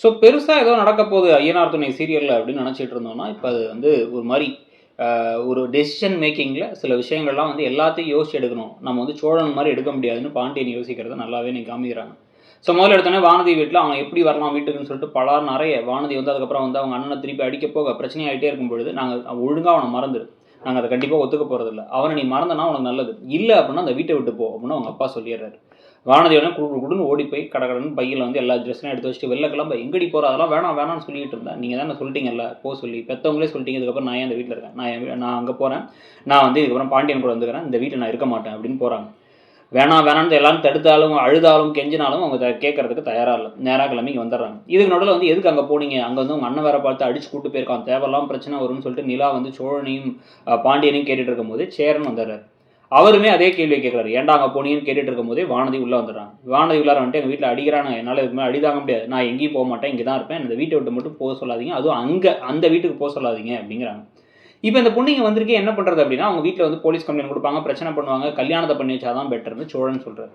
So பெருசா ஏதோ நடக்க போகுது ஐயனார் துணை சீரியல்ல அப்படின்னு நினச்சிட்டு இருந்தோம்னா, இப்ப அது வந்து ஒரு மாரி ஒரு டெசிஷன் மேக்கிங்கில சில விஷயங்கள்லாம் வந்து எல்லாத்தையும் யோசிச்சு எடுக்கணும். நம்ம வந்து சோழன் மாரி எடுக்க முடியாதுன்னு பாண்டியன் யோசிக்கிறத நல்லாவே இன்னைக்கு காமிக்கிறாங்க. ஸோ முதல்ல எடுத்தோனே வானதி வீட்ல அவன் எப்படி வரலாம் வீட்டுக்குன்னு சொல்லிட்டு பலார் நெறைய வானதி வந்து அதுக்கப்புறம் வந்து அவங்க அண்ணன திருப்பி அடிக்க போக பிரச்சனையாயிட்டே இருக்கும் பொழுது, நாங்க ஒழுங்கா அவன மறந்துரு. நாங்க அத கண்டிப்பா ஒத்துக்க போறதில்ல. அவன நீ மறந்தனா உனக்கு நல்லது. இல்ல அப்படின்னா அந்த வீட்ட விட்டு போ அப்படின்னு அவங்க அப்பா சொல்லிர்றாரு. வானதி உடனே குடு குடுன்னு ஓடி போய் கடகடன்னு பையில வந்து எல்லா ட்ரெஸ்ஸையும் எடுத்து வச்சுட்டு வெளில கிளம்ப, எங்கடி போற? அதெல்லாம் வேணாம் வேணாம்னு சொல்லிட்டு இருந்தேன். நீங்க தானே சொல்லிட்டீங்கல்ல போ சொல்லி. பெத்தவங்களே சொல்லிட்டீங்க. இதுக்கப்புறம் நான் ஏன் இந்த வீட்ல இருக்கேன்? நான் அங்க போறேன். நான் வந்து இதுக்கப்புறம் பாண்டியன் கூட வந்துக்கிறேன். இந்த வீட்ல நான் இருக்க மாட்டேன் அப்படின்னு போறாங்க. வேணாம் வேணாம்னு எல்லாரும் தடுத்தாலும், அழுதாலும், கெஞ்சினாலும் அவங்க கேட்கறதுக்கு தயாரா இல்ல. நேரா கிளம்பி இங்க வந்துடுறாங்க. இதுக்கு நடுவுல வந்து எதுக்கு அங்க போனீங்க? அங்க வந்து உங்க அண்ணன் வேற பார்த்து அடிச்சு கூட்டு போயிருக்கான். தேவையில்லாம பிரச்சனை வரும்னு சொல்லிட்டு நிலா வந்து சோழனையும், பாண்டியனையும் கேட்டுட்டு இருக்கும்போது சேரன் வந்துடுறாரு. அவருமே அதே கேள்வியை கேட்குறாரு. ஏன்டா அங்க போனீங்கன்னு கேட்டுட்டு இருக்கும்போதே வானதி உள்ள வந்துடுறாங்க. வானதி உள்ளார வந்துட்டு எங்க வீட்ல அடிக்கிறானுங்க. என்னால இதுக்கு மேல அடி தாங்க முடியாது. நான் எங்கேயும் போக மாட்டேன். இங்க தான் இருப்பேன். இந்த வீட்டை விட்டு மட்டும் போக சொல்லாதீங்க. அதுவும் அந்த வீட்டுக்கு போக சொல்லாதீங்க அப்படிங்கிறாங்க. இப்ப இந்த பொண்ணுங்க வந்திருக்கே என்ன பண்றது அப்படின்னா, அவங்க வீட்ல வந்து போலீஸ் கம்ப்ளைண்ட் குடுப்பாங்க, பிரச்சனை பண்ணுவாங்க. கல்யாணத்த பண்ணி வச்சா தான் பெட்டர்ன்னு சோழன் சொல்றாரு.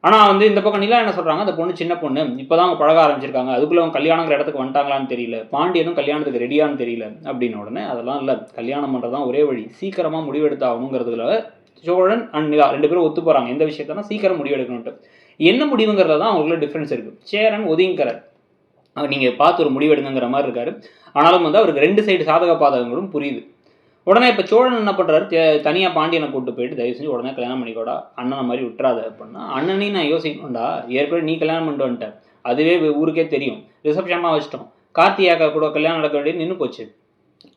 ஆனா வந்து இந்த பக்கம் நிலா என்ன சொல்றாங்க, அந்த பொண்ணு சின்ன பொண்ணு. இப்பதான் அவங்க பழக ஆரம்பிச்சிருக்காங்க. அதுக்குள்ள அவங்க கல்யாணங்கிற இடத்துக்கு வந்துட்டாங்களான்னு தெரியல. பாண்டியனும் கல்யாணத்துக்கு ரெடியான்னு தெரியல. அப்படின்ன உடனே அதெல்லாம் இல்ல. கல்யாணம் பண்றது தான் ஒரே வழி. சீக்கிரமா முடிவெடுத்தாகணுங்கிறதுல சோழன் அண்ட் நிலா 2 பேரும் ஒத்து போறாங்க. எந்த விஷயத்தனா சீக்கிரம் முடிவெடுக்கணும்ட்டு. என்ன முடிவுங்கிறதுல தான் அவங்களுக்குள்ள டிஃபரன்ஸ் இருக்கு. சேரன் ஒதுங்கிக்கிறார். நீங்க பார்த்து ஒரு முடிவெடுங்கங்கிற மாரி இருக்காரு. ஆனாலும் வந்து அவருக்கு 2 சைடு சாதக பாதகங்களும் புரியுது. உடனே இப்ப சோழன் என்ன பண்றாரு, தனியா பாண்டியன கூட்டு போயிட்டு, "தயவு செஞ்சு உடனே கல்யாணம் பண்ணிக்கோடா. அண்ணன மாரி விட்றாத" அப்படின்னா, "அண்ணனையும் நான் யோசிக்கணும்டா. ஏற்கனவே நீ கல்யாணம் பண்ணிட்டு வந்துட்ட. அதுவே ஊருக்கே தெரியும். ரிசப்ஷன்லாம் வச்சுட்டோம். கார்த்திகா அக்கா கூட கல்யாணம் நடக்க வேண்டியது நின்னு போச்சு.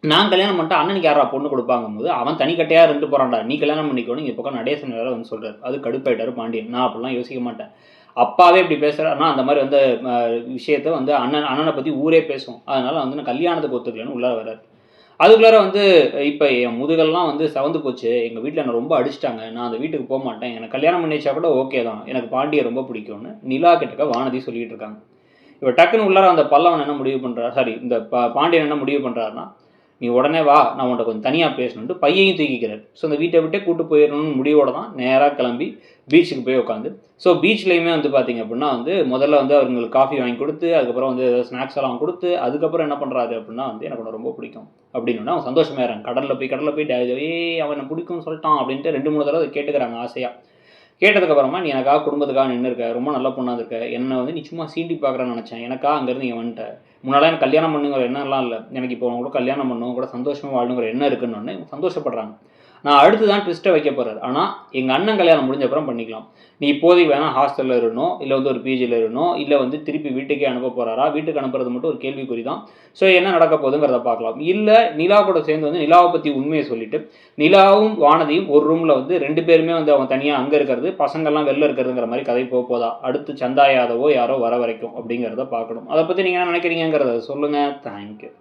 நான் கல்யாணம் பண்ணிட்டா அண்ணனுக்கு யார்றா பொண்ணு குடுப்பாங்கும்போது, அவன் தனி கட்டையா இருந்துட்டு போறான்டா. நீ கல்யாணம் பண்ணிக்கோன்னு இந்த பக்கம் நடேசன் வேற வந்து சொல்றாரு. அது கடுப்பாயிட்டாரு பாண்டியன். நான் அப்படிலாம் யோசிக்க மாட்டேன். அப்பாவே இப்படி பேசுறாருன்னா, அந்த மாரி வந்து அ விஷயத்த வந்து அண்ணன பத்தி ஊரே பேசும். அதனால வந்து நான் கல்யாணத்துக்கு ஒத்துக்கலன்னு உள்ளார வர்றாரு. அதுக்குள்ளார வந்து இப்ப என் முதுகெல்லாம் வந்து செவந்து போச்சு. எங்க வீட்ல என்ன ரொம்ப அடிச்சுட்டாங்க. நான் அந்த வீட்டுக்கு போமாட்டேன். எனக்கு கல்யாணம் பண்ணி வச்சா கூட ஓகே தான். எனக்கு பாண்டிய ரொம்ப பிடிக்கும்னு நிலா கிட்டக்க வானதி சொல்லிட்டு இருக்காங்க. இப்ப டக்குன்னு உள்ளார அந்த பல்லவன் என்ன முடிவு பண்றாரு, சாரி இந்த பாண்டியன் என்ன முடிவு பண்றாருன்னா, "நீ உடனே வா, நான் உன்ட்ட கொஞ்சம் தனியா பேசணுன்ட்டு" பையையும் தூக்கிக்கிறாரு. ஸோ அந்த வீட்ட விட்டே கூட்டு போயிரணும்னு முடிவோட தான் நேரா கிளம்பி பீச்சுக்கு போய் உட்காந்து ஸோ பீச்லயுமே வந்து பார்த்தீங்க அப்படின்னா வந்து முதல்ல வந்து அவங்களுக்கு காஃபி வாங்கி குடுத்து, அதுக்கப்புறம் வந்து ஏதாவது ஸ்நாக்ஸ் எல்லாம் குடுத்து, அதுக்கப்புறம் என்ன பண்றாரு அப்படின்னா வந்து, "எனக்கு உன்ன ரொம்ப பிடிக்கும்" அப்படின்னோனே அவங்க சந்தோஷமாயிடுறாங்க. கடல்ல போய் "ஏய் அவன் என்ன பிடிக்கும்னு சொல்லிட்டான்" அப்படின்ட்டு 2, 3 தடவ கேட்டுக்கிறாங்க ஆசையா. கேட்டதுக்கப்புறமா, "நீ எனக்காக குடும்பத்துக்காக நின்னுருக்க. ரொம்ப நல்ல பொண்ணா இருந்திருக்க. என்ன வந்து நீ சும்மா சீண்டி பார்க்குறேன்னு நெனச்சேன். எனக்காக அங்கேருந்து இங்க வந்துட்ட. முன்னாடிலாம் எனக்கு கல்யாணம் பண்ணுங்கிற எண்ணம்லாம் இல்ல. எனக்கு இப்போ உன் கூட கல்யாணம் பண்ணணும், உன் கூட சந்தோஷமா வாழணுங்கிற எண்ணம் இருக்குன்னோனே" சந்தோஷப்படுறாங்க. நான் அடுத்து தான் ட்விஸ்ட்ட வைக்க போறாரு. ஆனா, எங்க அண்ணன் கல்யாணம் முடிஞ்ச அப்புறம் பண்ணிக்கலாம். நீ இப்போதைக்கு வேணா ஹாஸ்டல்ல இருக்கணும், இல்ல வந்து ஒரு பிஜில இருக்கணும், இல்ல வந்து திருப்பி வீட்டுக்கே அனுப்ப போறாரா? வீட்டுக்கு அனுப்புறது மட்டும் ஒரு கேள்விக்குறி தான். ஸோ என்ன நடக்க போகுதுங்கிறத பார்க்கலாம். இல்ல நிலா கூட சேர்ந்து வந்து நிலாவ பத்தி உண்மைய சொல்லிட்டு, நிலாவும், வானதியும் ஒரு ரூம்ல வந்து 2 பேருமே வந்து அவன் தனியா அங்க இருக்கிறது, பசங்கள்லாம் வெளில இருக்கிறதுங்கிற மாரி கதை போதா? அடுத்து சந்தா யாதவோ யாரோ வர வரைக்கும் அப்படிங்கிறத பார்க்கணும். அத பத்தி நீங்க என்ன நினைக்கிறீங்கங்கிறத சொல்லுங்க. Thank you.